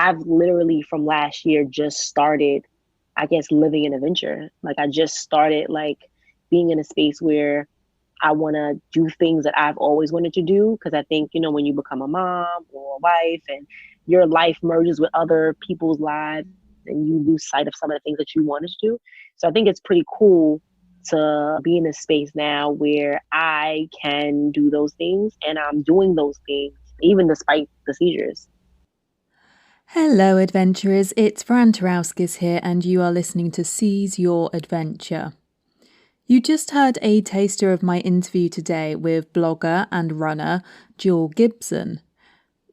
I've literally from last year just started, I guess, living an adventure. Like I just started like being in a space where I want to do things that I've always wanted to do. Cause I think, when you become a mom or a wife and your life merges with other people's lives and you lose sight of some of the things that you wanted to do. So I think it's pretty cool to be in a space now where I can do those things and I'm doing those things, even despite the seizures. Hello, adventurers. It's Fran Tarowskis here, and you are listening to Seize Your Adventure. You just heard a taster of my interview today with blogger and runner Jewel Gibson.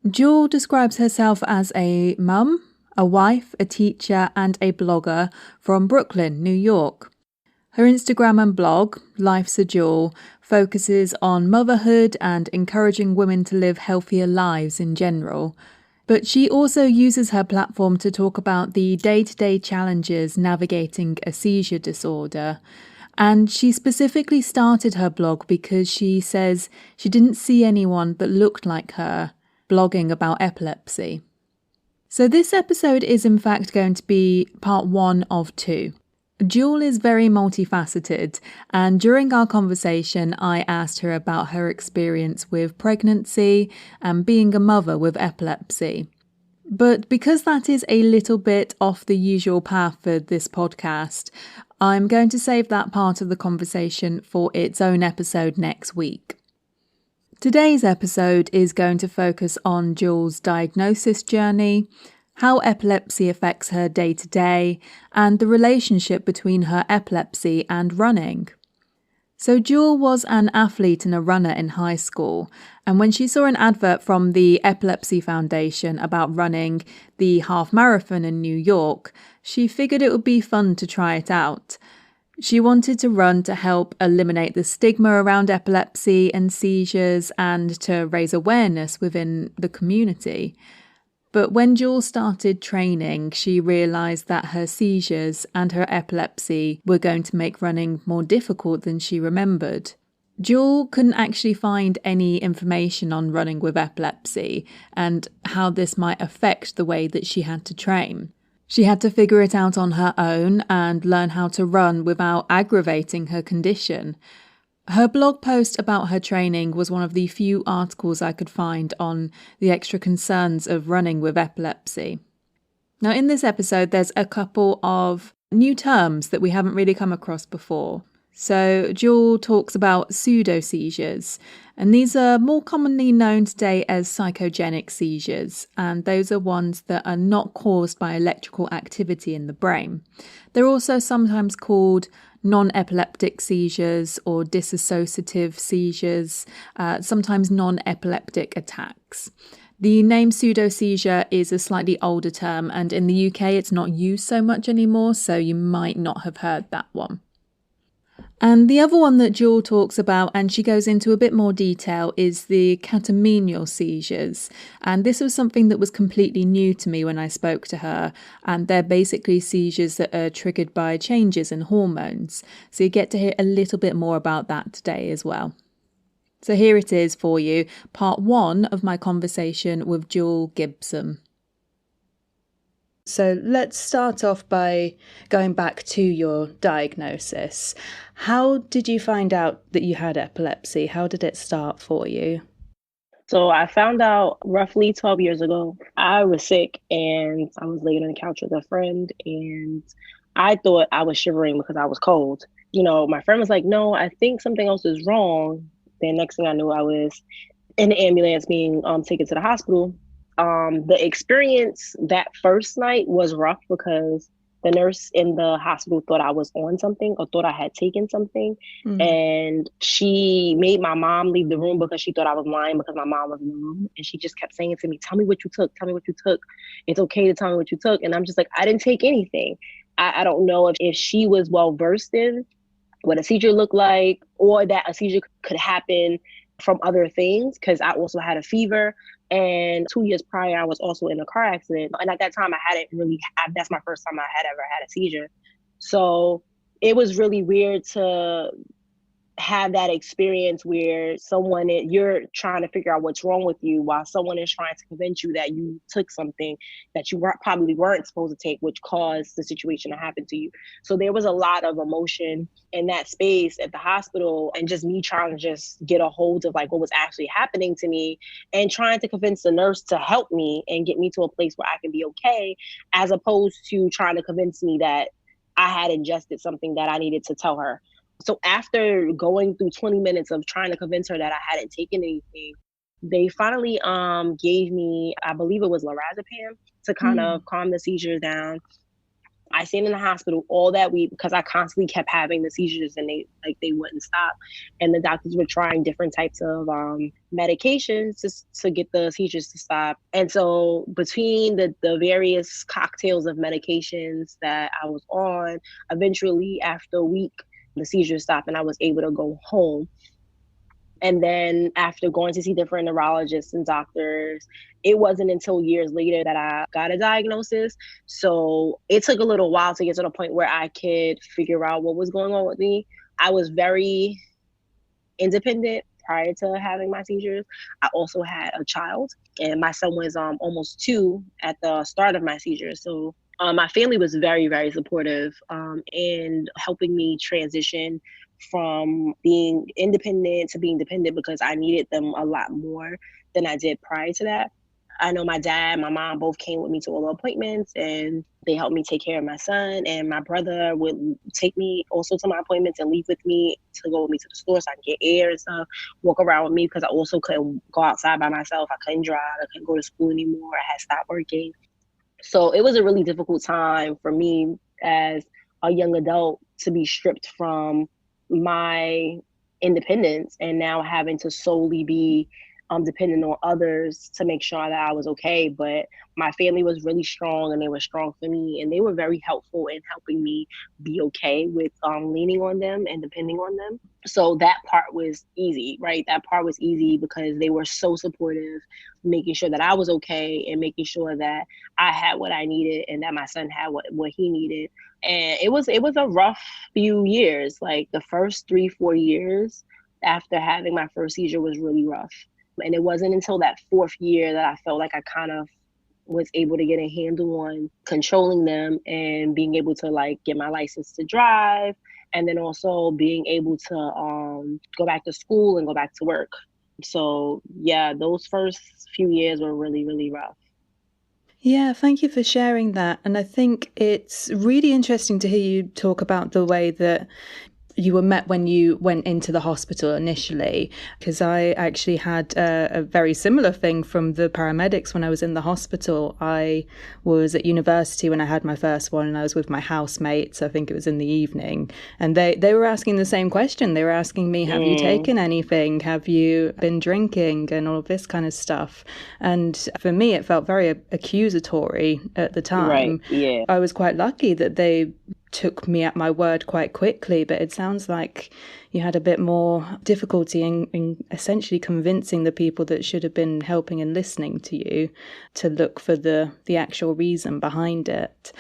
Jewel describes herself as a mum, a wife, a teacher, and a blogger from Brooklyn, New York. Her Instagram and blog, Life's a Jewel, focuses on motherhood and encouraging women to live healthier lives in general. But she also uses her platform to talk about the day-to-day challenges navigating a seizure disorder. And she specifically started her blog because she says she didn't see anyone that looked like her blogging about epilepsy. So this episode is in fact going to be part 1 of 2. Jewel is very multifaceted, and during our conversation I asked her about her experience with pregnancy and being a mother with epilepsy. But because that is a little bit off the usual path for this podcast, I'm going to save that part of the conversation for its own episode next week. Today's episode is going to focus on Jewel's diagnosis journey, how epilepsy affects her day to day, and the relationship between her epilepsy and running. So Jewel was an athlete and a runner in high school, and when she saw an advert from the Epilepsy Foundation about running the Half Marathon in New York, she figured it would be fun to try it out. She wanted to run to help eliminate the stigma around epilepsy and seizures and to raise awareness within the community. But when Jewel started training, she realised that her seizures and her epilepsy were going to make running more difficult than she remembered. Jewel couldn't actually find any information on running with epilepsy and how this might affect the way that she had to train. She had to figure it out on her own and learn how to run without aggravating her condition. Her blog post about her training was one of the few articles I could find on the extra concerns of running with epilepsy. Now, in this episode, there's a couple of new terms that we haven't really come across before. So Jewel talks about pseudo-seizures, and these are more commonly known today as psychogenic seizures, and those are ones that are not caused by electrical activity in the brain. They're also sometimes called non-epileptic seizures or dissociative seizures, sometimes non-epileptic attacks. The name pseudo-seizure is a slightly older term, and in the UK it's not used so much anymore, so you might not have heard that one. And the other one that Jewel talks about, and she goes into a bit more detail, is the catamenial seizures. And this was something that was completely new to me when I spoke to her. And they're basically seizures that are triggered by changes in hormones. So you get to hear a little bit more about that today as well. So here it is for you, part 1 of my conversation with Jewel Gibson. So let's start off by going back to your diagnosis. How did you find out that you had epilepsy? How did it start for you? So I found out roughly 12 years ago. I was sick and I was laying on the couch with a friend and I thought I was shivering because I was cold. My friend was like, no, I think something else is wrong. Then next thing I knew, I was in the ambulance being taken to the hospital. The experience that first night was rough because the nurse in the hospital thought I was on something or thought I had taken something. And she made my mom leave the room because she thought I was lying because my mom was in the room. And she just kept saying to me, tell me what you took. Tell me what you took. It's okay to tell me what you took. And I'm just like, I didn't take anything. I don't know if she was well versed in what a seizure looked like or that a seizure could happen from other things, because I also had a fever. And 2 years prior, I was also in a car accident. And at that time, that's my first time I had ever had a seizure. So it was really weird to have that experience where you're trying to figure out what's wrong with you while someone is trying to convince you that you took something that you probably weren't supposed to take, which caused the situation to happen to you. So there was a lot of emotion in that space at the hospital, and just me trying to just get a hold of like what was actually happening to me, and trying to convince the nurse to help me and get me to a place where I can be okay, as opposed to trying to convince me that I had ingested something that I needed to tell her. So after going through 20 minutes of trying to convince her that I hadn't taken anything, they finally gave me, I believe it was lorazepam, to kind of calm the seizures down. I stayed in the hospital all that week because I constantly kept having the seizures, and they wouldn't stop. And the doctors were trying different types of medications to get the seizures to stop. And so between the various cocktails of medications that I was on, eventually after a week, the seizures stopped and I was able to go home. And then after going to see different neurologists and doctors, it wasn't until years later that I got a diagnosis. So it took a little while to get to the point where I could figure out what was going on with me. I was very independent prior to having my seizures. I also had a child, and my son was almost 2 at the start of my seizures. So my family was very, very supportive in helping me transition from being independent to being dependent, because I needed them a lot more than I did prior to that. I know my dad, my mom both came with me to all the appointments, and they helped me take care of my son. And my brother would take me also to my appointments and leave with me to go with me to the store so I can get air and stuff, walk around with me, because I also couldn't go outside by myself. I couldn't drive. I couldn't go to school anymore. I had stopped working. So it was a really difficult time for me as a young adult to be stripped from my independence and now having to solely be dependent on others to make sure that I was okay. But my family was really strong, and they were strong for me, and they were very helpful in helping me be okay with leaning on them and depending on them. So that part was easy, right? That part was easy because they were so supportive, making sure that I was okay and making sure that I had what I needed and that my son had what he needed. And it was a rough few years. Like the first 3-4 years after having my first seizure was really rough. And it wasn't until that 4th year that I felt like I kind of was able to get a handle on controlling them and being able to like get my license to drive, and then also being able to go back to school and go back to work. So yeah, those first few years were really, really rough. Yeah, thank you for sharing that. And I think it's really interesting to hear you talk about the way that you were met when you went into the hospital initially, because I actually had a very similar thing from the paramedics when I was in the hospital. I was at university when I had my first one, and I was with my housemates. I think it was in the evening, and they were asking the same question. They were asking me, have you taken anything? Have you been drinking? And all of this kind of stuff. And for me, it felt very accusatory at the time. Right, yeah. I was quite lucky that they took me at my word quite quickly, but it sounds like you had a bit more difficulty in essentially convincing the people that should have been helping and listening to you to look for the actual reason behind it.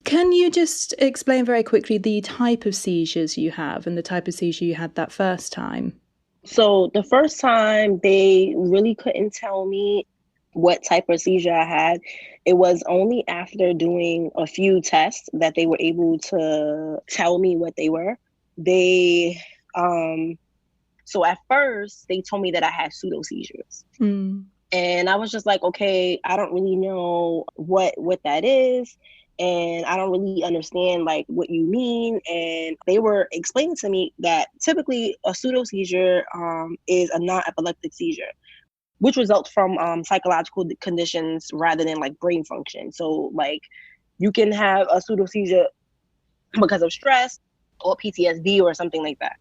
Can you just explain very quickly the type of seizures you have and the type of seizure you had that first time? So the first time, they really couldn't tell me what type of seizure I had. It was only after doing a few tests that they were able to tell me what they were. They so at first they told me that I had pseudo seizures. And I was just like, okay, I don't really know what that is, and I don't really understand like what you mean. And they were explaining to me that typically a pseudo seizure is a non-epileptic seizure, which results from psychological conditions rather than like brain function. So like you can have a pseudo seizure because of stress or PTSD or something like that.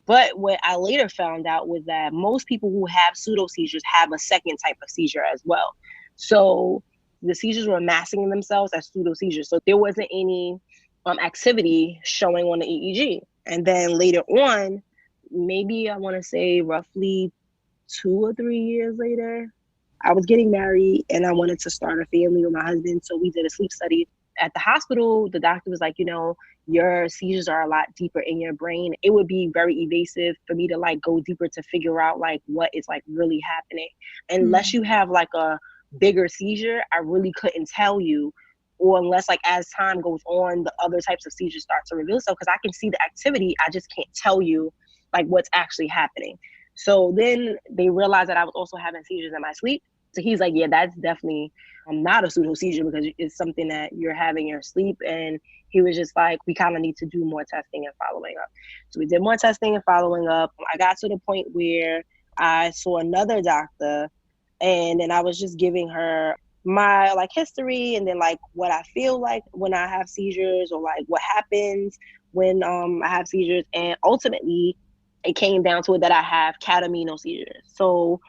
But what I later found out was that most people who have pseudo seizures have a second type of seizure as well. So the seizures were massing themselves as pseudo seizures. So there wasn't any activity showing on the EEG. And then later on, maybe I want to say roughly 2 or 3 years later, I was getting married and I wanted to start a family with my husband. So we did a sleep study. at the hospital, the doctor was like, your seizures are a lot deeper in your brain. It would be very evasive for me to like go deeper to figure out like what is like really happening. Unless you have like a bigger seizure, I really couldn't tell you. Or unless like as time goes on, the other types of seizures start to reveal itself, because I can see the activity, I just can't tell you like what's actually happening. So then they realized that I was also having seizures in my sleep. So he's like, yeah, that's definitely not a pseudo seizure, because it's something that you're having in your sleep. And he was just like, we kind of need to do more testing and following up. So we did more testing and following up. I got to the point where I saw another doctor, and then I was just giving her my like history, and then like what I feel like when I have seizures, or like what happens when I have seizures. And ultimately it came down to it that I have catamenial seizures. So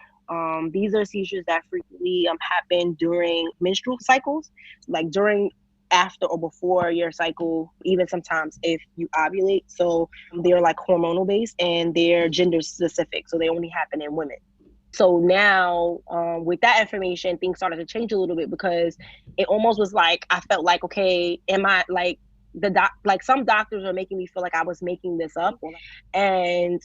these are seizures that frequently happen during menstrual cycles, like during, after, or before your cycle, even sometimes if you ovulate. So they're like hormonal based, and they're gender specific. So they only happen in women. So now with that information, things started to change a little bit, because it almost was like, I felt like, okay, am I like like some doctors are making me feel like I was making this up, and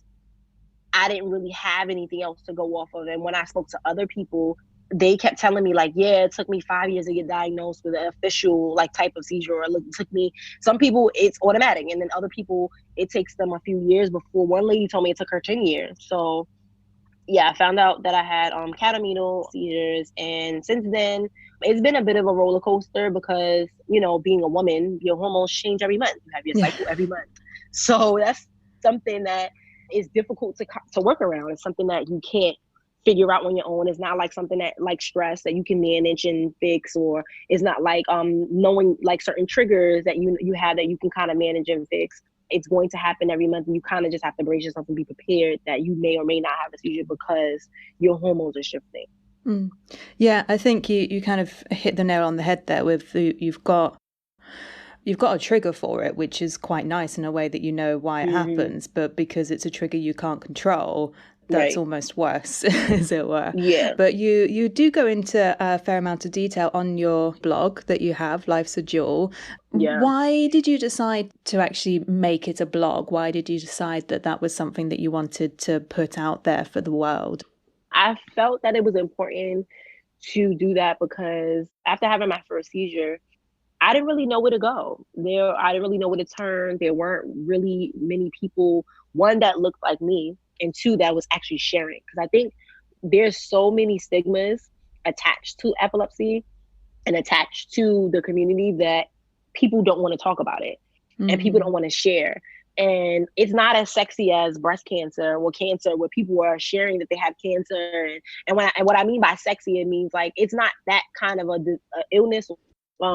I didn't really have anything else to go off of. And when I spoke to other people, they kept telling me like, yeah, it took me 5 years to get diagnosed with an official like type of seizure, or it took me, some people it's automatic, and then other people it takes them a few years. Before, one lady told me it took her 10 years. So yeah, I found out that I had catamenial seizures, and since then it's been a bit of a roller coaster, because being a woman, your hormones change every month. You have your cycle every month, so that's something that is difficult to work around. It's something that you can't figure out on your own. It's not like something that like stress that you can manage and fix, or it's not like knowing like certain triggers that you have that you can kind of manage and fix. It's going to happen every month, and you kind of just have to brace yourself and be prepared that you may or may not have a seizure, because your hormones are shifting. Yeah, I think you kind of hit the nail on the head there with you've got a trigger for it, which is quite nice in a way that you know why it happens, but because it's a trigger you can't control, that's almost worse, as it were. Yeah. But you do go into a fair amount of detail on your blog that you have, Life's a Jewel. Yeah. Why did you decide to actually make it a blog? Why did you decide that that was something that you wanted to put out there for the world? I felt that it was important to do that, because after having my first seizure, I didn't really know where to go. I didn't really know where to turn. There weren't really many people, one, that looked like me, and two, that was actually sharing. Because I think there's so many stigmas attached to epilepsy and attached to the community that people don't want to talk about it, and people don't want to share. And it's not as sexy as breast cancer or cancer, where people are sharing that they have cancer. And what I mean by sexy, it means like it's not that kind of a illness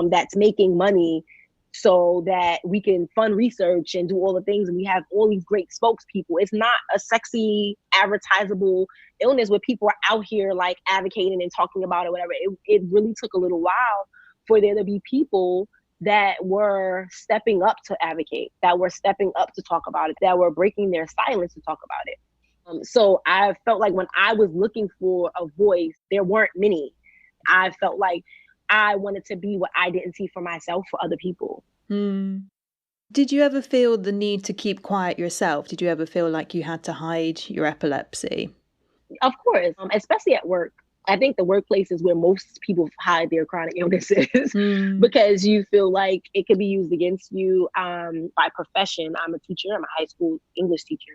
that's making money so that we can fund research and do all the things, and we have all these great spokespeople. It's not a sexy, advertisable illness where people are out here like advocating and talking about it, whatever. It really took a little while for there to be people that were stepping up to advocate, that were stepping up to talk about it, that were breaking their silence to talk about it. So I felt like when I was looking for a voice, there weren't many. I felt like I wanted to be what I didn't see for myself for other people. Did you ever feel the need to keep quiet yourself? Did you ever feel like you had to hide your epilepsy? Of course, especially at work. I think the workplace is where most people hide their chronic illnesses because you feel like it could be used against you. By profession, I'm a teacher. I'm a high school English teacher.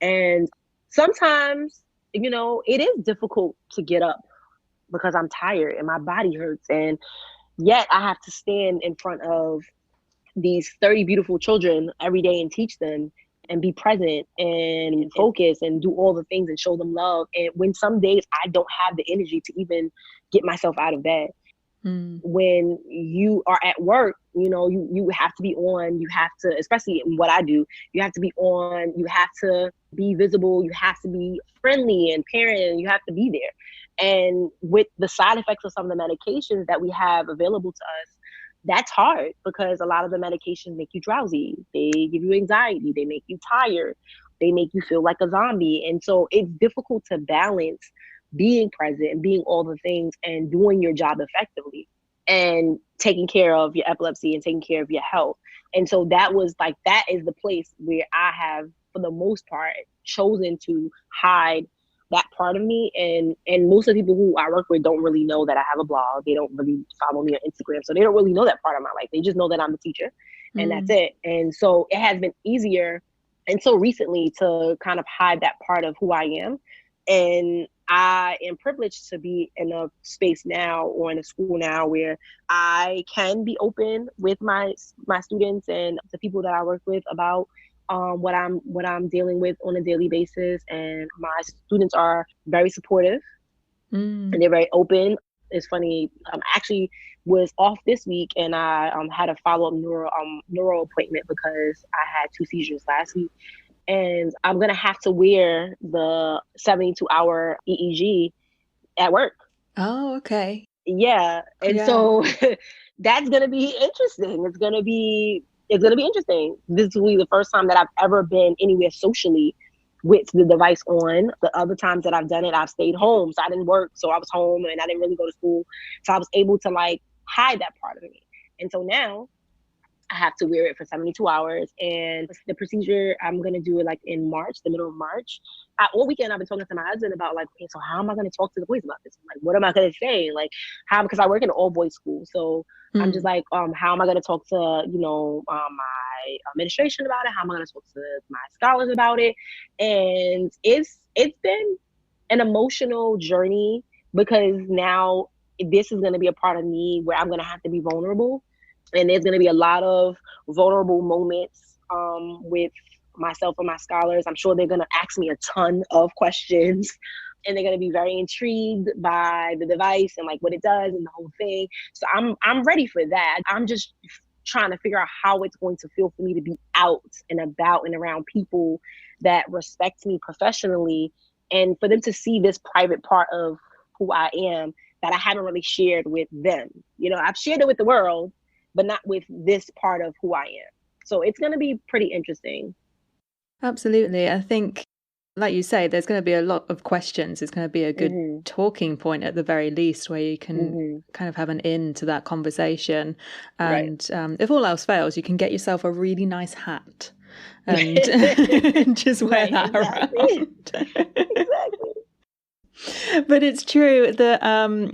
And sometimes, it is difficult to get up because I'm tired and my body hurts. And yet I have to stand in front of these 30 beautiful children every day and teach them and be present and focus and do all the things and show them love. And when some days I don't have the energy to even get myself out of bed. When you are at work, you have to be on, you have to, especially in what I do, you have to be on, you have to be visible, you have to be friendly and parent, and you have to be there. And with the side effects of some of the medications that we have available to us, that's hard because a lot of the medications make you drowsy. They give you anxiety. They make you tired. They make you feel like a zombie. And so it's difficult to balance being present and being all the things and doing your job effectively. And taking care of your epilepsy and taking care of your health. And so that is the place where I have, for the most part, chosen to hide that part of me. And most of the people who I work with don't really know that I have a blog. They don't really follow me on Instagram. So they don't really know that part of my life. They just know that I'm a teacher and that's it. And so it has been easier until recently to kind of hide that part of who I am. And I am privileged to be in a space now, or in a school now, where I can be open with my students and the people that I work with about what I'm dealing with on a daily basis. And my students are very supportive and they're very open. It's funny. Actually was off this week, and I had a follow-up neuro appointment because I had 2 seizures last week. And I'm going to have to wear the 72-hour EEG at work. Oh, okay. Yeah. And so that's going to be interesting. It's going to be interesting. This will be the first time that I've ever been anywhere socially with the device on. The other times that I've done it, I've stayed home. So I didn't work. So I was home and I didn't really go to school. So I was able to hide that part of me. And so now I have to wear it for 72 hours. And the procedure, I'm going to do it in March, the middle of March. All weekend, I've been talking to my husband about okay, so how am I going to talk to the boys about this? What am I going to say? Because I work in an all boys school. So I'm just how am I going to talk to, my administration about it? How am I going to talk to my scholars about it? And it's been an emotional journey, because now this is going to be a part of me where I'm going to have to be vulnerable. And there's going to be a lot of vulnerable moments with myself and my scholars. I'm sure they're going to ask me a ton of questions, and they're going to be very intrigued by the device and what it does and the whole thing. So I'm ready for that. I'm just trying to figure out how it's going to feel for me to be out and about and around people that respect me professionally, and for them to see this private part of who I am that I haven't really shared with them. I've shared it with the world, but not with this part of who I am. So it's going to be pretty interesting. Absolutely. I think, like you say, there's going to be a lot of questions. It's going to be a good talking point at the very least, where you can kind of have an in to that conversation. And if all else fails, you can get yourself a really nice hat and just wear that around. Exactly. But it's true that,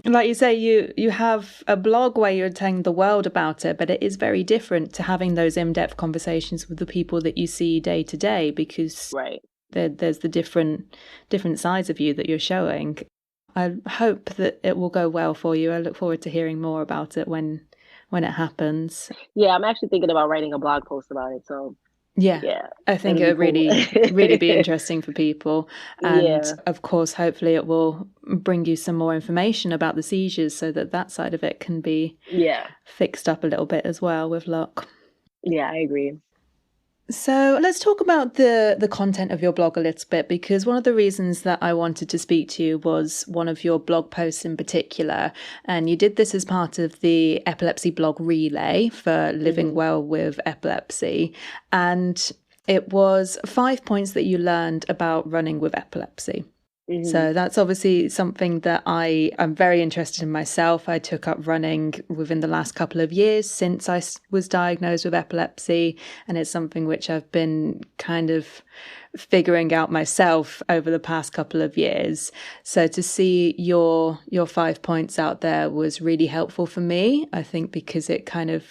like you say, you have a blog where you're telling the world about it, but it is very different to having those in-depth conversations with the people that you see day to day, because there's the different sides of you that you're showing. I hope that it will go well for you. I look forward to hearing more about it when it happens. Yeah, I'm actually thinking about writing a blog post about it. So yeah, I think it would really be interesting for people. And of course, hopefully it will bring you some more information about the seizures, so that side of it can be fixed up a little bit as well with luck. Yeah, I agree. So let's talk about the content of your blog a little bit, because one of the reasons that I wanted to speak to you was one of your blog posts in particular. And you did this as part of the Epilepsy blog relay for living well with epilepsy. And it was 5 points that you learned about running with epilepsy. So that's obviously something that I am very interested in myself. I took up running within the last couple of years since I was diagnosed with epilepsy, and it's something which I've been kind of figuring out myself over the past couple of years. So to see your 5 points out there was really helpful for me, I think, because it kind of,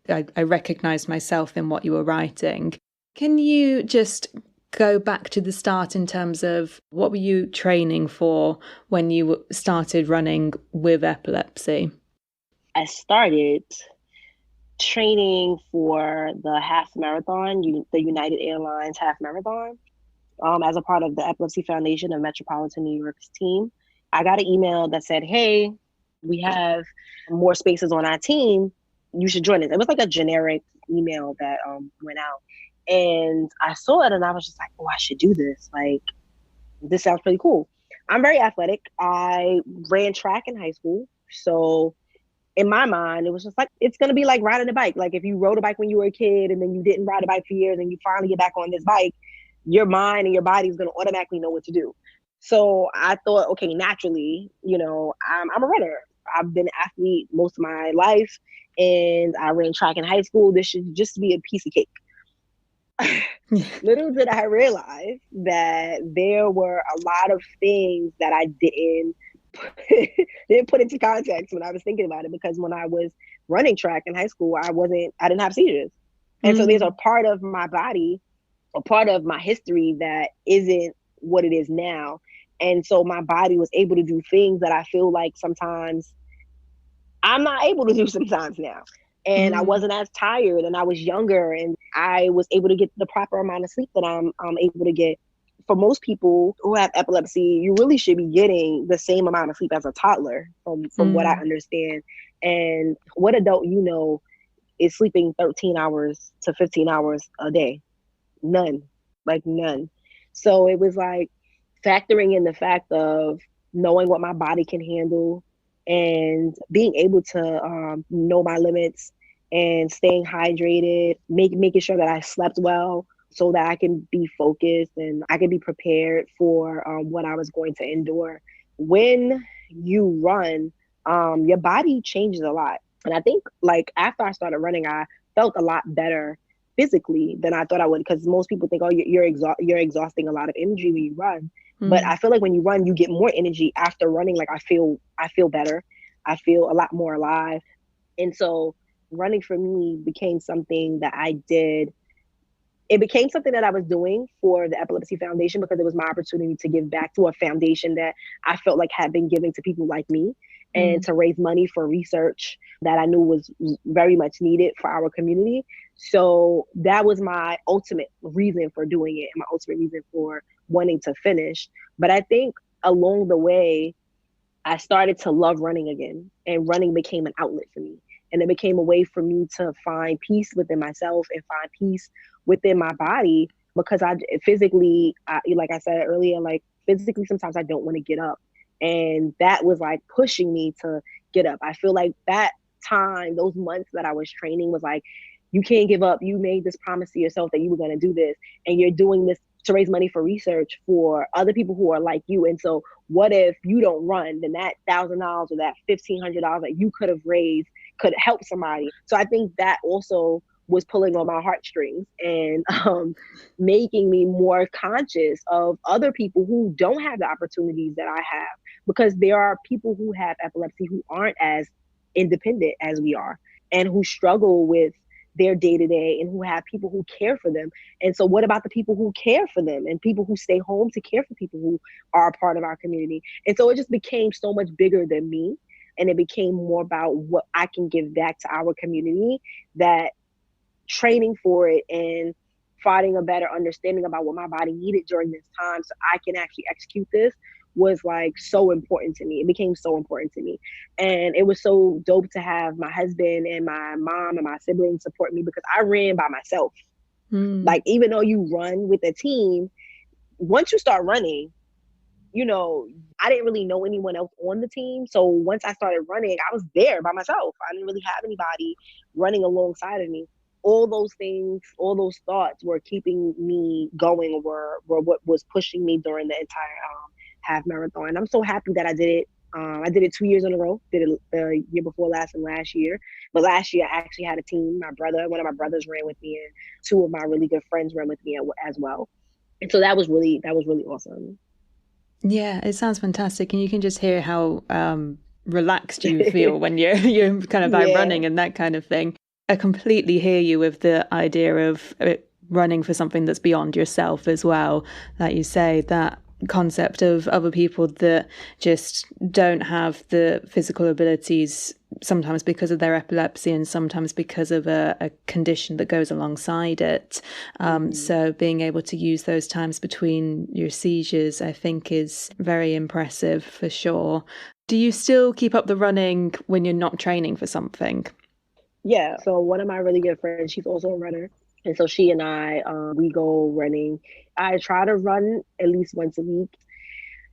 I recognized myself in what you were writing. Can you just go back to the start in terms of what were you training for when you started running with epilepsy? I started training for the half marathon, the United Airlines Half Marathon, as a part of the Epilepsy Foundation of Metropolitan New York's team. I got an email that said, hey, we have more spaces on our team. You should join us. It was a generic email that went out. And I saw it and I was just like, oh, I should do this. This sounds pretty cool. I'm very athletic. I ran track in high school. So in my mind, it was just it's going to be like riding a bike. If you rode a bike when you were a kid and then you didn't ride a bike for years and you finally get back on this bike, your mind and your body is going to automatically know what to do. So I thought, okay, naturally, I'm a runner. I've been an athlete most of my life. and I ran track in high school. This should just be a piece of cake. Little did I realize that there were a lot of things that I didn't put into context when I was thinking about it, because when I was running track in high school, I didn't have seizures. And so there's a part of my body, a part of my history that isn't what it is now. And so my body was able to do things that I feel like sometimes I'm not able to do sometimes now. And I wasn't as tired, and I was younger, and I was able to get the proper amount of sleep that I'm able to get. For most people who have epilepsy, you really should be getting the same amount of sleep as a toddler, from what I understand. And what adult is sleeping 13 hours to 15 hours a day? None, like none. So it was like factoring in the fact of knowing what my body can handle and being able to know my limits and staying hydrated, making sure that I slept well so that I can be focused and I can be prepared for what I was going to endure. When you run, your body changes a lot. And I think like after I started running, I felt a lot better physically than I thought I would, because most people think, oh, you're exhausting a lot of energy when you run. But I feel like when you run, you get more energy after running. Like I feel better. I feel a lot more alive. And so running for me became something that I did. It became something that I was doing for the Epilepsy Foundation, because it was my opportunity to give back to a foundation that I felt like had been giving to people like me, and to raise money for research that I knew was very much needed for our community. So that was my ultimate reason for doing it, and my ultimate reason for wanting to finish. But I think along the way, I started to love running again, and running became an outlet for me. And it became a way for me to find peace within myself and find peace within my body, because like I said earlier, like physically, sometimes I don't want to get up. And that was like pushing me to get up. I feel like that time, those months that I was training was like, you can't give up. You made this promise to yourself that you were going to do this, and you're doing this to raise money for research for other people who are like you. And so what if you don't run? Then that $1,000 or that $1,500 that you could have raised could help somebody. So I think that also was pulling on my heartstrings and making me more conscious of other people who don't have the opportunities that I have, because there are people who have epilepsy who aren't as independent as we are, and who struggle with their day-to-day, and who have people who care for them. And so what about the people who care for them and people who stay home to care for people who are a part of our community? And so it just became so much bigger than me, and it became more about what I can give back to our community, that training for it and finding a better understanding about what my body needed during this time so I can actually execute this was like so important to me. It became so important to me. And it was so dope to have my husband and my mom and my siblings support me, because I ran by myself. Like, even though you run with a team, once you start running, I didn't really know anyone else on the team. So once I started running, I was there by myself. I didn't really have anybody running alongside of me. All those things, all those thoughts were keeping me going, were what was pushing me during the entire half marathon. And I'm so happy that I did it. I did it 2 years in a row. Did it the year before last and last year. But last year I actually had a team. One of my brothers ran with me, and two of my really good friends ran with me as well. And so that was really awesome. Yeah, it sounds fantastic, and you can just hear how relaxed you feel when you're kind of out running and that kind of thing. I completely hear you with the idea of running for something that's beyond yourself as well. Like you say, that concept of other people that just don't have the physical abilities, sometimes because of their epilepsy and sometimes because of a condition that goes alongside it. So being able to use those times between your seizures, I think, is very impressive for sure. Do you still keep up the running when you're not training for something? Yeah. So one of my really good friends, she's also a runner. And so she and I, we go running. I try to run at least once a week.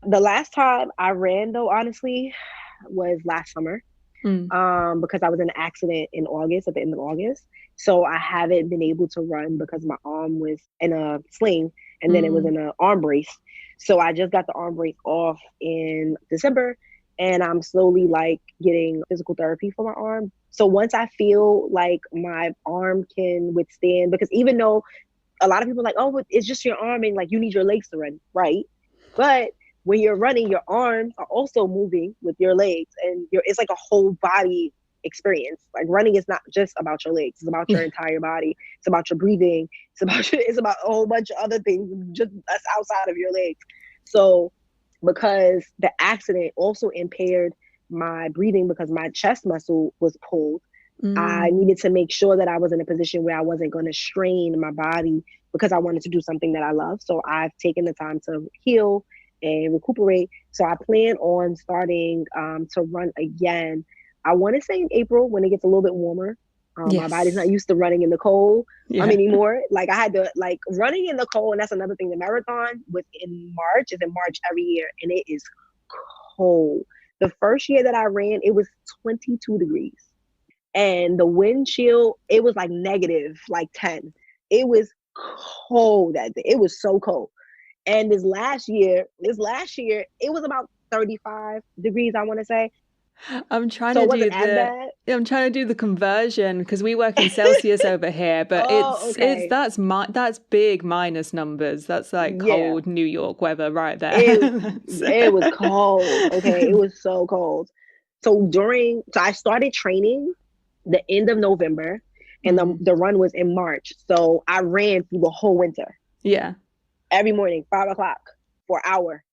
The last time I ran, though, honestly, was last summer. Because I was in an accident in August, at the end of August. So I haven't been able to run because my arm was in a sling, and then it was in an arm brace. So I just got the arm brace off in December, and I'm slowly like getting physical therapy for my arm. So once I feel like my arm can withstand, because even though a lot of people are like, oh, it's just your arm and like you need your legs to run, right? But when you're running, your arms are also moving with your legs, and it's like a whole body experience. Like running is not just about your legs; it's about your Yeah. entire body. It's about your breathing. It's about a whole bunch of other things just that's outside of your legs. So because the accident also impaired my breathing because my chest muscle was pulled, I Mm. needed to make sure that I was in a position where I wasn't going to strain my body because I wanted to do something that I love. So I've taken the time to heal and recuperate. So I plan on starting to run again. I want to say in April when it gets a little bit warmer. My body's not Yes. used to running in the cold Yeah. anymore. Like I had to like running in the cold, and that's another thing. The marathon was in March, is in March every year, and it is cold. The first year that I ran, it was 22 degrees, and the wind chill, it was like negative like 10. It was cold that day. It was so cold. And this last year it was about 35 degrees, I want to say. I'm trying So to it do wasn't as the bad. I'm trying to do the conversion because we work in Celsius over here, but Oh, it's okay. that's big minus numbers. That's like Yeah. cold New York weather right there. It That's it was cold. Okay. It was so cold. So I started training the end of November, and Mm. the run was in March. So I ran through the whole winter Yeah. every morning, 5 o'clock for an hour.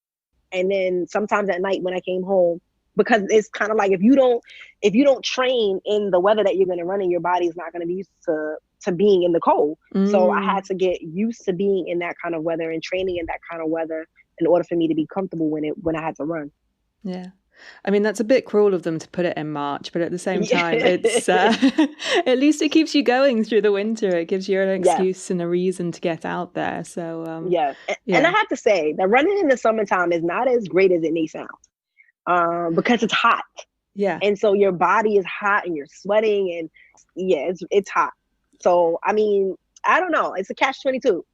And then sometimes at night when I came home, because it's kind of like if you don't train in the weather that you're going to run in, your body's not going to be used to being in the cold. So I Mm. had to get used to being in that kind of weather and training in that kind of weather in order for me to be comfortable when I had to run. Yeah. I mean, that's a bit cruel of them to put it in March, but at the same time, Yeah. it's at least it keeps you going through the winter. It gives you an Yes. excuse and a reason to get out there. So, Yes. And I yeah, have to say that running in the summertime is not as great as it may sound, because it's hot. yeah. And so your body is hot and you're sweating, and yeah, it's hot. So I mean, I don't know. It's a catch 22.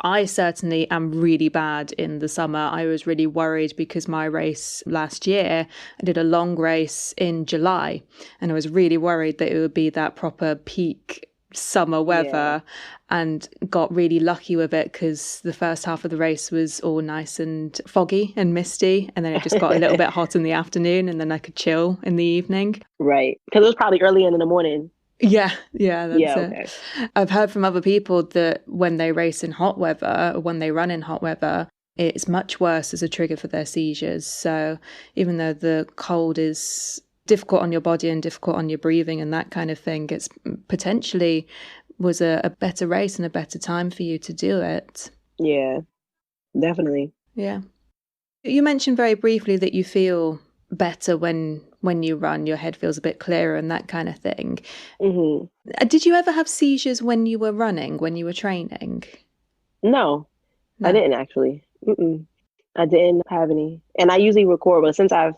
I certainly am really bad in the summer. I was really worried because my race last year, I did a long race in July, and I was really worried that it would be that proper peak summer Yeah. weather, and got really lucky with it because the first half of the race was all nice and foggy and misty, and then it just got a little bit hot in the afternoon, and then I could chill in the evening. Right. Because it was probably early in the morning. Yeah, yeah, that's Yeah. it. Okay. I've heard from other people that when they race in hot weather, or when they run in hot weather, it's much worse as a trigger for their seizures. So even though the cold is difficult on your body and difficult on your breathing and that kind of thing, it's potentially was a better race and a better time for you to do it. Yeah. Definitely. Yeah. You mentioned very briefly that you feel better when you run, your head feels a bit clearer and that kind of thing. Hmm. Did you ever have seizures when you were running, when you were training? No, I No. didn't actually. Mm-mm. I didn't have any, and I usually record. But since I've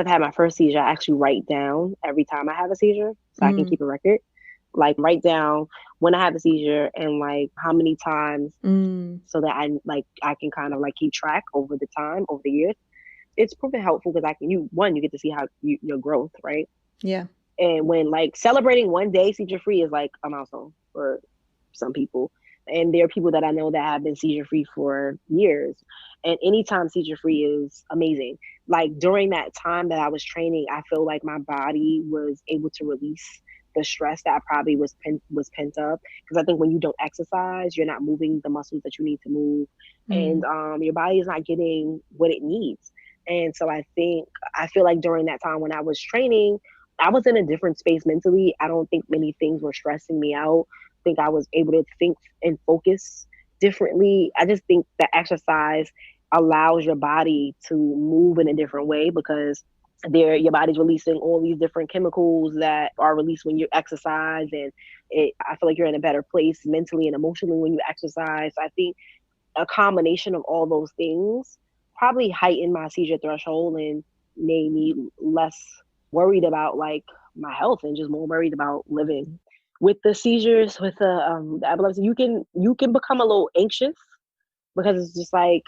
had my first seizure, I actually write down every time I have a seizure so I can Mm, keep a record. Like write down when I have a seizure and like how many times, mm, so that I can kind of like keep track over the time, over the years. It's proven helpful because you get to see how your growth, right? yeah. And when like celebrating one day seizure free is like a milestone for some people. And there are people that I know that have been seizure free for years. And anytime seizure free is amazing. Like during that time that I was training, I feel like my body was able to release the stress that probably was pent up. Because I think when you don't exercise, you're not moving the muscles that you need to move, and Mm, your body is not getting what it needs. And so I feel like during that time when I was training, I was in a different space mentally. I don't think many things were stressing me out. I think I was able to think and focus differently. I just think that exercise allows your body to move in a different way because your body's releasing all these different chemicals that are released when you exercise, and I feel like you're in a better place mentally and emotionally when you exercise. I think a combination of all those things probably heightened my seizure threshold and made me less worried about like my health and just more worried about living. With the seizures, with the epilepsy, you can become a little anxious because it's just like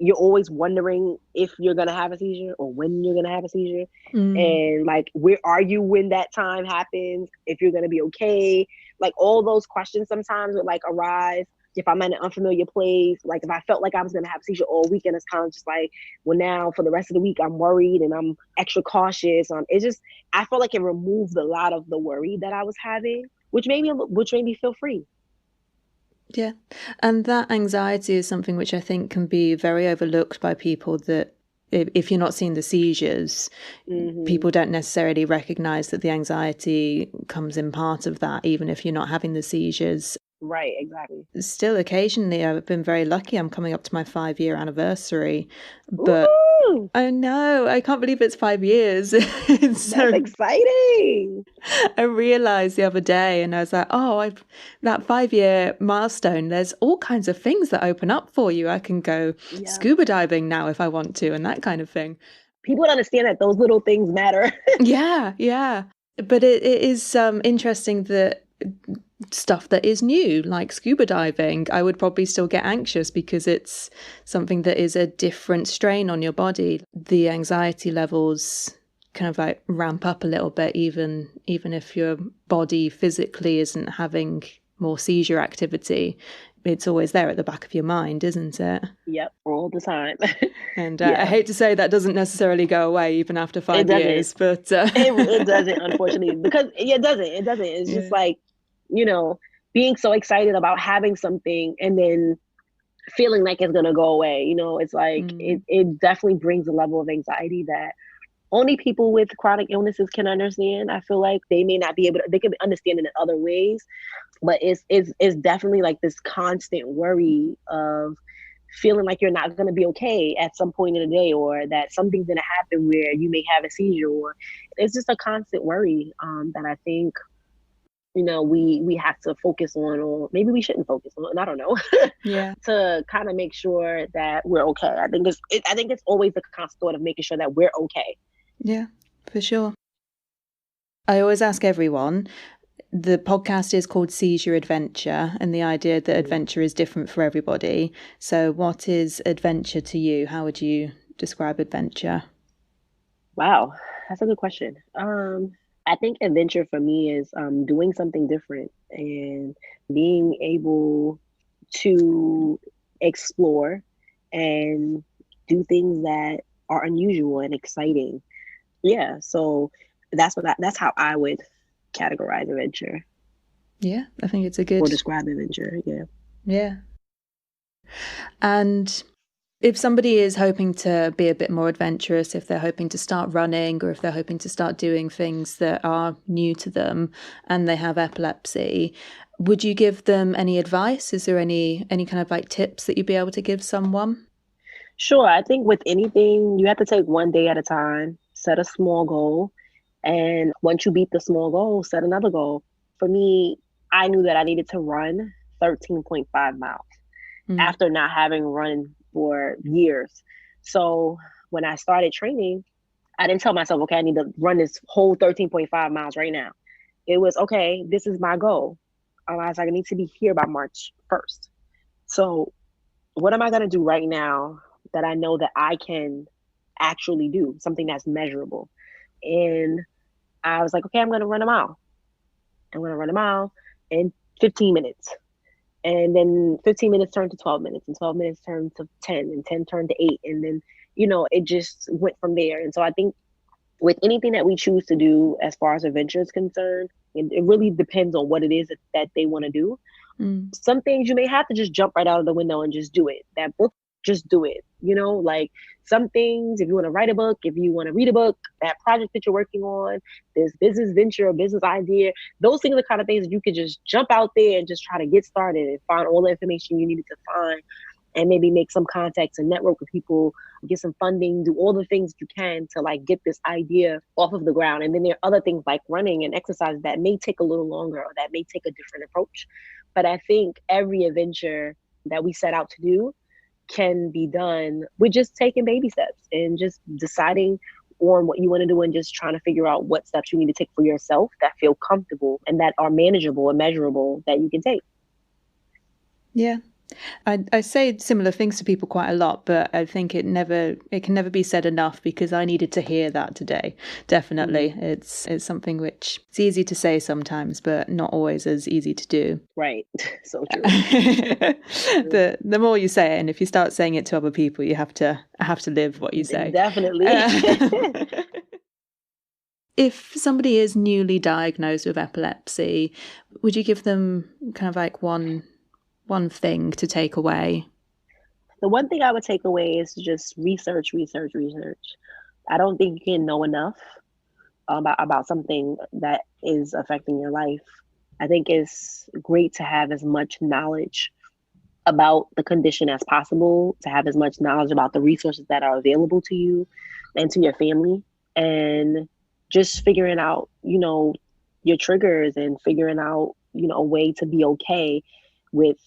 you're always wondering if you're going to have a seizure or when you're going to have a seizure. And like, where are you when that time happens? If you're going to be okay? Like, all those questions sometimes would like arise. If I'm in an unfamiliar place, like if I felt like I was going to have a seizure all weekend, it's kind of just like, well, now for the rest of the week, I'm worried and I'm extra cautious. It's just, I felt like it removed a lot of the worry that I was having, which made me feel free. Yeah. And that anxiety is something which I think can be very overlooked by people, that if you're not seeing the seizures, people don't necessarily recognize that the anxiety comes in part of that, even if you're not having the seizures. Right, exactly. Still, occasionally, I've been very lucky. I'm coming up to my 5-year anniversary, but Ooh, I know, I can't believe it's 5 years. that's exciting. I realized the other day, and I was like, oh, that 5-year milestone, there's all kinds of things that open up for you. I can go scuba diving now if I want to, and that kind of thing. People don't understand that those little things matter. Yeah. But it is interesting that stuff that is new, like scuba diving, I would probably still get anxious because it's something that is a different strain on your body. The anxiety levels kind of like ramp up a little bit, even if your body physically isn't having more seizure activity. It's always there at the back of your mind, isn't it? Yep, all the time. And I hate to say that doesn't necessarily go away even after 5 years, but it doesn't, unfortunately, because it doesn't. It's just like, being so excited about having something and then feeling like it's gonna go away. It's like it definitely brings a level of anxiety that only people with chronic illnesses can understand. I feel like they may not be able to, they can understand it in other ways, but it's definitely like this constant worry of feeling like you're not going to be okay at some point in the day, or that something's going to happen where you may have a seizure, or it's just a constant worry that I think, we have to focus on, or maybe we shouldn't focus on, I don't know. Yeah. To kind of make sure that we're okay. I think it's always the constant thought of making sure that we're okay. Yeah, for sure. I always ask everyone, the podcast is called Seize Your Adventure, and the idea that adventure is different for everybody. So what is adventure to you? How would you describe adventure? Wow, that's a good question. I think adventure for me is doing something different and being able to explore and do things that are unusual and exciting. Yeah, so that's how I would categorize adventure. Yeah, I think it's a Or good... describe adventure. Yeah. Yeah. And if somebody is hoping to be a bit more adventurous, if they're hoping to start running, or if they're hoping to start doing things that are new to them and they have epilepsy, would you give them any advice? Is there any kind of like tips that you'd be able to give someone? Sure. I think with anything, you have to take one day at a time, set a small goal. And once you beat the small goal, set another goal. For me, I knew that I needed to run 13.5 miles after not having run for years. So when I started training, I didn't tell myself, okay, I need to run this whole 13.5 miles right now. It was, okay, this is my goal. I was like, I need to be here by March 1st. So what am I going to do right now that I know that I can actually do, something that's measurable? And I was like, okay, I'm going to run a mile. I'm going to run a mile in 15 minutes. And then 15 minutes turned to 12 minutes, and 12 minutes turned to 10, and 10 turned to 8. And then, it just went from there. And so I think with anything that we choose to do as far as adventure is concerned, it really depends on what it is that they want to do. Some things you may have to just jump right out of the window and just do it. That book, just do it. Like some things, if you want to write a book, if you want to read a book, that project that you're working on, this business venture or business idea, those things are the kind of things that you could just jump out there and just try to get started and find all the information you needed to find, and maybe make some contacts and network with people, get some funding, do all the things you can to like get this idea off of the ground. And then there are other things like running and exercise that may take a little longer, or that may take a different approach. But I think every adventure that we set out to do can be done with just taking baby steps and just deciding on what you want to do, and just trying to figure out what steps you need to take for yourself that feel comfortable and that are manageable and measurable that you can take. Yeah. I say similar things to people quite a lot, but I think it can never be said enough, because I needed to hear that today. Definitely. It's something which it's easy to say sometimes, but not always as easy to do. Right. So true. The more you say it, and if you start saying it to other people, you have to live what you say. Definitely. If somebody is newly diagnosed with epilepsy, would you give them kind of like one thing to take away? The one thing I would take away is just research, research, research. I don't think you can know enough about something that is affecting your life. I think it's great to have as much knowledge about the condition as possible, to have as much knowledge about the resources that are available to you and to your family, and just figuring out, your triggers, and figuring out, a way to be okay with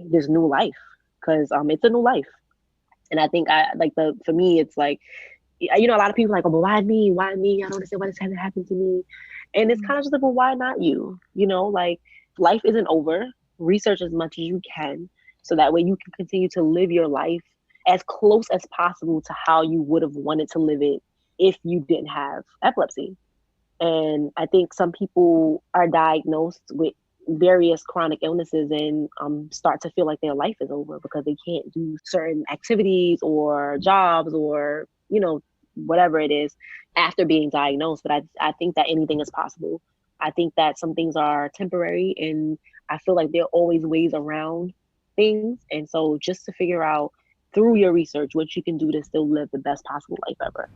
this new life, because it's a new life. And I think for me, it's like, a lot of people are like, oh, but why me? Why me? I don't understand why this hasn't happened to me. And it's kind of just like, well, why not you? Like, life isn't over. Research as much as you can, so that way you can continue to live your life as close as possible to how you would have wanted to live it if you didn't have epilepsy. And I think some people are diagnosed with various chronic illnesses and start to feel like their life is over because they can't do certain activities or jobs or, whatever it is after being diagnosed. But I think that anything is possible. I think that some things are temporary, and I feel like there are always ways around things. And so just to figure out through your research what you can do to still live the best possible life ever.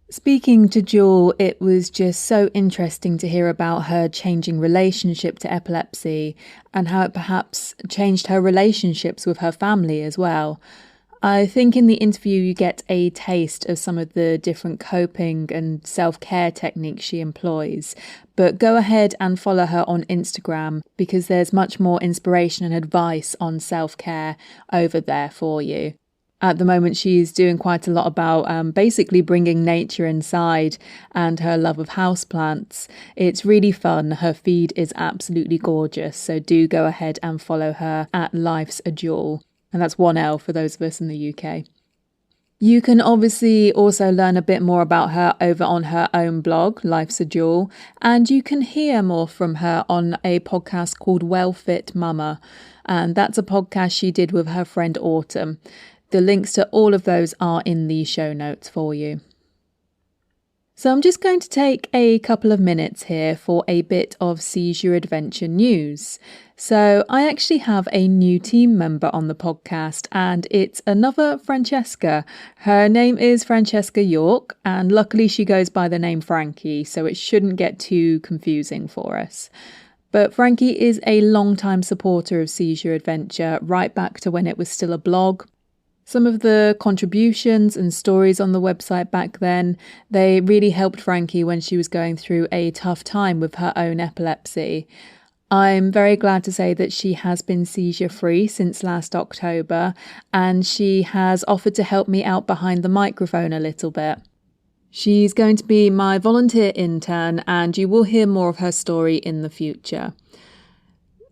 Speaking to Jewel, it was just so interesting to hear about her changing relationship to epilepsy and how it perhaps changed her relationships with her family as well. I think in the interview you get a taste of some of the different coping and self-care techniques she employs, but go ahead and follow her on Instagram, because there's much more inspiration and advice on self-care over there for you. At the moment, she's doing quite a lot about basically bringing nature inside, and her love of houseplants. It's really fun. Her feed is absolutely gorgeous, so do go ahead and follow her at Life's a Jewel. And that's 1L for those of us in the UK. You can obviously also learn a bit more about her over on her own blog, Life's a Jewel, and you can hear more from her on a podcast called Well Fit Mama, and that's a podcast she did with her friend Autumn. The links to all of those are in the show notes for you. So I'm just going to take a couple of minutes here for a bit of Seizure Adventure news. So I actually have a new team member on the podcast, and it's another Francesca. Her name is Francesca York, and luckily she goes by the name Frankie, so it shouldn't get too confusing for us. But Frankie is a long-time supporter of Seizure Adventure, right back to when it was still a blog. Some of the contributions and stories on the website back then, they really helped Frankie when she was going through a tough time with her own epilepsy. I'm very glad to say that she has been seizure-free since last October, and she has offered to help me out behind the microphone a little bit. She's going to be my volunteer intern, and you will hear more of her story in the future.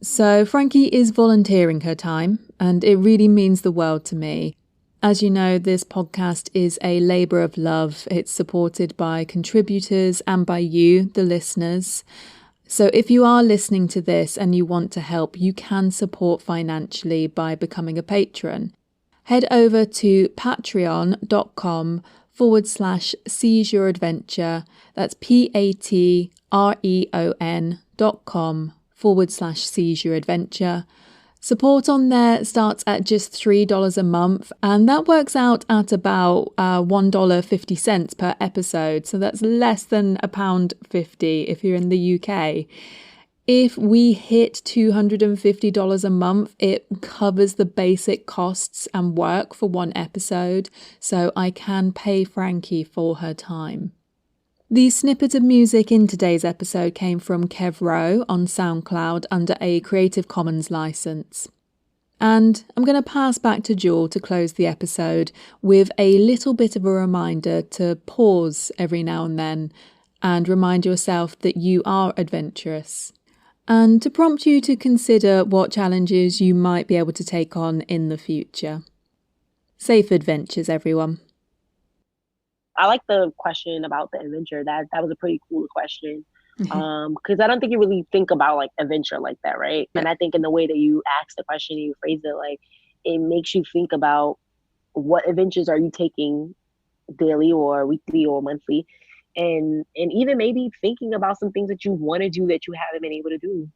So Frankie is volunteering her time, and it really means the world to me. As you know, this podcast is a labour of love. It's supported by contributors and by you, the listeners. So if you are listening to this and you want to help, you can support financially by becoming a patron. Head over to patreon.com/seizureadventure. That's patreon.com/seizureadventure. Support on there starts at just $3 a month, and that works out at about $1.50 per episode. So that's less than £1.50 if you're in the UK. If we hit $250 a month, it covers the basic costs and work for one episode, so I can pay Frankie for her time. The snippet of music in today's episode came from Kev Rowe on SoundCloud under a Creative Commons license. And I'm going to pass back to Jewel to close the episode with a little bit of a reminder to pause every now and then and remind yourself that you are adventurous, and to prompt you to consider what challenges you might be able to take on in the future. Safe adventures, everyone. I like the question about the adventure. That was a pretty cool question. Because I don't think you really think about like adventure like that, right? Yeah. And I think in the way that you ask the question, you phrase it, like it makes you think about what adventures are you taking daily or weekly or monthly, and even maybe thinking about some things that you want to do that you haven't been able to do.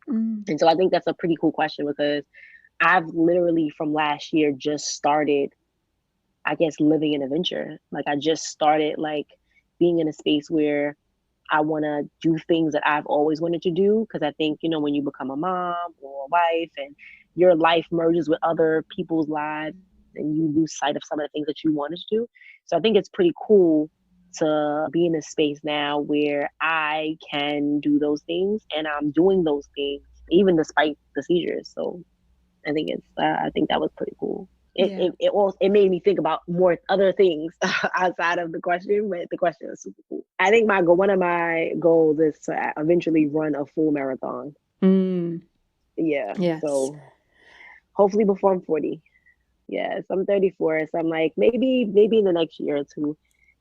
And so I think that's a pretty cool question because I've literally from last year just started, I guess, living an adventure. Like I just started like being in a space where I want to do things that I've always wanted to do. Because I think, you know, when you become a mom or a wife and your life merges with other people's lives and you lose sight of some of the things that you wanted to do. So I think it's pretty cool to be in a space now where I can do those things and I'm doing those things even despite the seizures. So I think that was pretty cool. It made me think about more other things outside of the question, but the question is super cool. I think one of my goals is to eventually run a full marathon. Yeah. Yes. So hopefully before I'm 40. Yes, I'm 34, so I'm like maybe in the next year or two,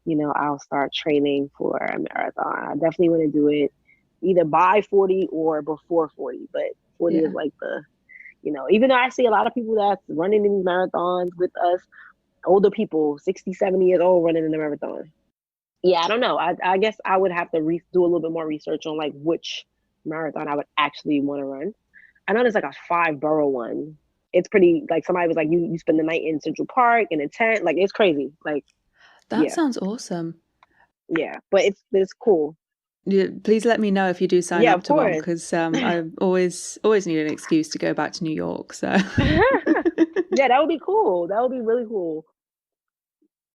you know, I'll start training for a marathon. I definitely want to do it either by 40 or before 40, but 40 is like the, you know, even though I see a lot of people that's running in these marathons with us, older people, 60, 70 years old running in the marathon. Yeah, I don't know. I guess I would have to do a little bit more research on like which marathon I would actually want to run. I know there's like a 5-borough one. It's pretty, like somebody was like, you spend the night in Central Park in a tent. Like it's crazy. Like, That sounds awesome. Yeah, but it's cool. Yeah, please let me know if you do sign Yeah, up of to one course. because I always need an excuse to go back to New York. So Yeah, that would be cool. That would be really cool.